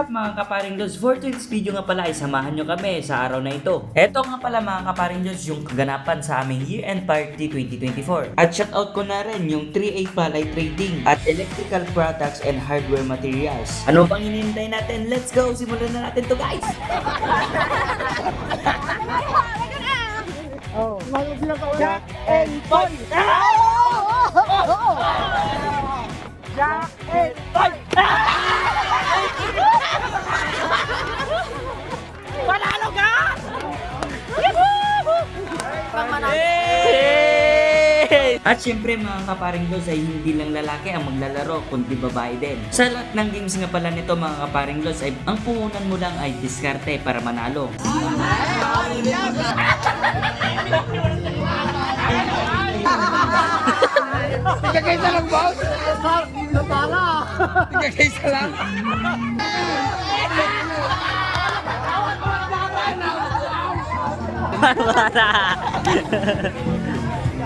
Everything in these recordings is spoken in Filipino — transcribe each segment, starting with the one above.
up mga kaparing lods? For today's video nga pala ay samahan nyo kami sa araw na ito. Eto nga pala mga kaparing lods yung kaganapan sa aming year-end party 2024. At shoutout ko na rin yung 3A Palay Trading at Electrical Products and Hardware Materials. Ano pang hinihintay natin? Let's go! Simulan na natin to guys! Oh, Jack and Boy! Jack and Boy! Panalo ka! At syempre mga kaparing lods ay hindi lang lalaki ang maglalaro kundi babae din. Sa lahat ng games nga pala nito mga kaparing lods ay ang puhunan mo lang ay diskarte para manalo. Tigagaysa lang, boss! Natala! Tigagaysa lang!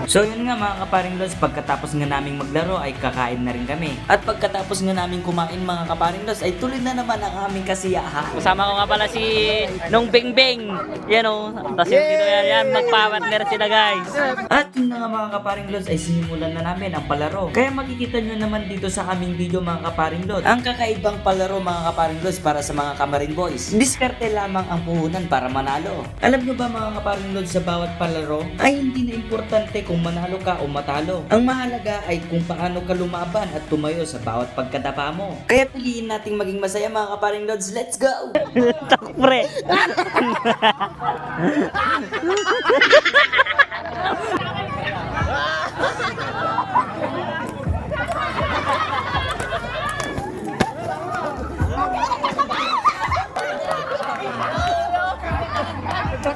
So yun nga mga kaparing lods, pagkatapos nga naming maglaro ay kakain na rin kami. At pagkatapos nga naming kumain mga kaparing lods ay tuloy na naman ang aming kasiyahan. Kasama ko nga pala si Nung Bing Bing. Yan o. Tapos yung dito yan, magpa-partner sila guys. At yun na nga mga kaparing lods ay sinimulan na namin ang palaro. Kaya makikita nyo naman dito sa aming video mga kaparing lods ang kakaibang palaro mga kaparing lods para sa mga kamaring boys. Diskarte lamang ang puhunan para manalo. Alam nyo ba mga kaparing lods sa bawat palaro ay hindi na importante kung manalo ka o matalo. Ang mahalaga ay kung paano ka lumaban at tumayo sa bawat pagkatapa mo. Kaya piliin nating maging masaya mga kaparing lods. Let's go! Takpre.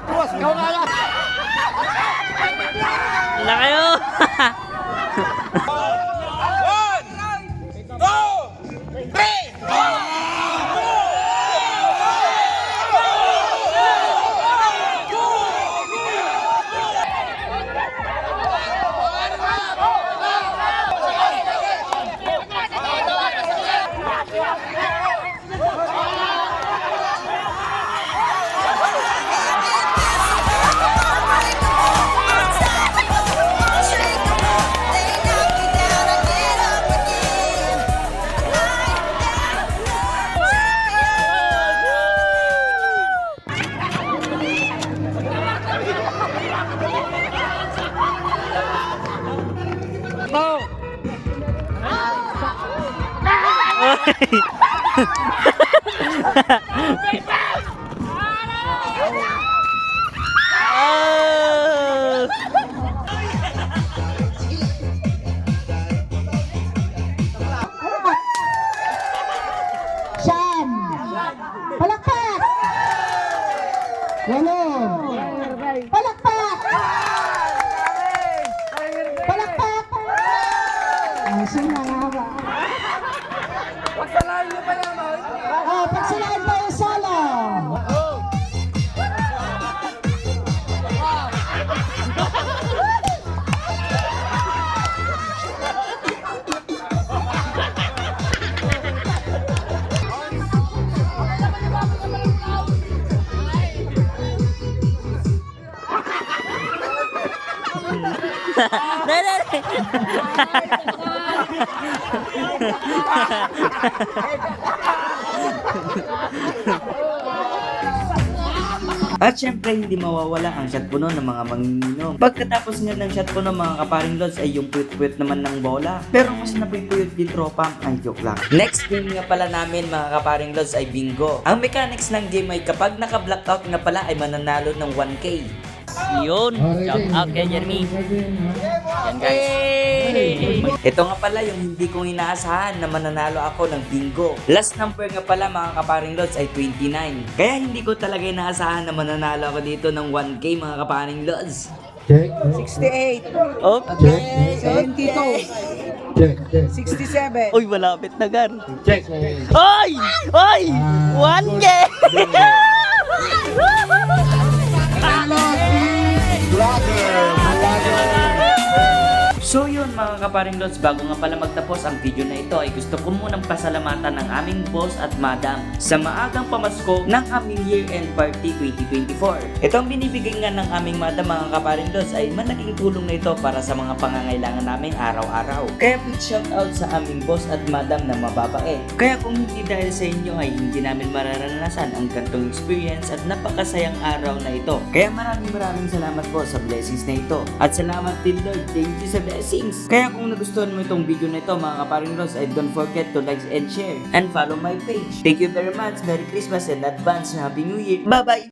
Boss, ikaw nga lang! Wala kayo. Siyam! Palakpak! Walo! Palakpak! Palakpak! Ay, sino nga ba? Pagsalaan niyo pa naman! Oh, pagsalaan pa yung solo! At syempre hindi mawawala ang shot puno ng mga manginginom. Pagkatapos nga ng shot puno mga kaparing lods ay yung puyot-puyot naman ng bola. Pero mas napuyot di tropa, ay joke lang. Next game nga pala namin mga kaparing lods ay bingo. Ang mechanics ng game ay kapag naka-blackout nga pala ay mananalo ng 1K. Yun. Shout out kay Jeremy. Yan guys. Ito nga pala yung hindi kong inaasahan na mananalo ako ng bingo. Last number nga pala mga kaparing lods ay 29. Kaya hindi ko talaga inaasahan na mananalo ako dito ng 1K mga kaparing lods. Check. 68, Okay. 72, 67. Uy, malapit na gar. Check. Ay! Ay! 1K! Brother. So yun mga kaparing lods, bago nga pala magtapos ang video na ito ay gusto ko munang pasalamatan ng aming boss at madam sa maagang pamasko ng aming year-end party 2024. Itong binibigay nga ng aming madam mga kaparing lods ay malaking tulong na ito para sa mga pangangailangan namin araw-araw. Kaya big shout out sa aming boss at madam na mababait. Kaya kung hindi dahil sa inyo ay hindi namin mararanasan ang gantong experience at napakasayang araw na ito. Kaya maraming salamat po sa blessings na ito. At salamat din Lord, thank you sa blessings. Kaya kung nagustuhan mo itong video na ito mga kaparing lods ay don't forget to like and share and follow my page. Thank you very much. Merry Christmas and advance Happy New Year. Bye bye!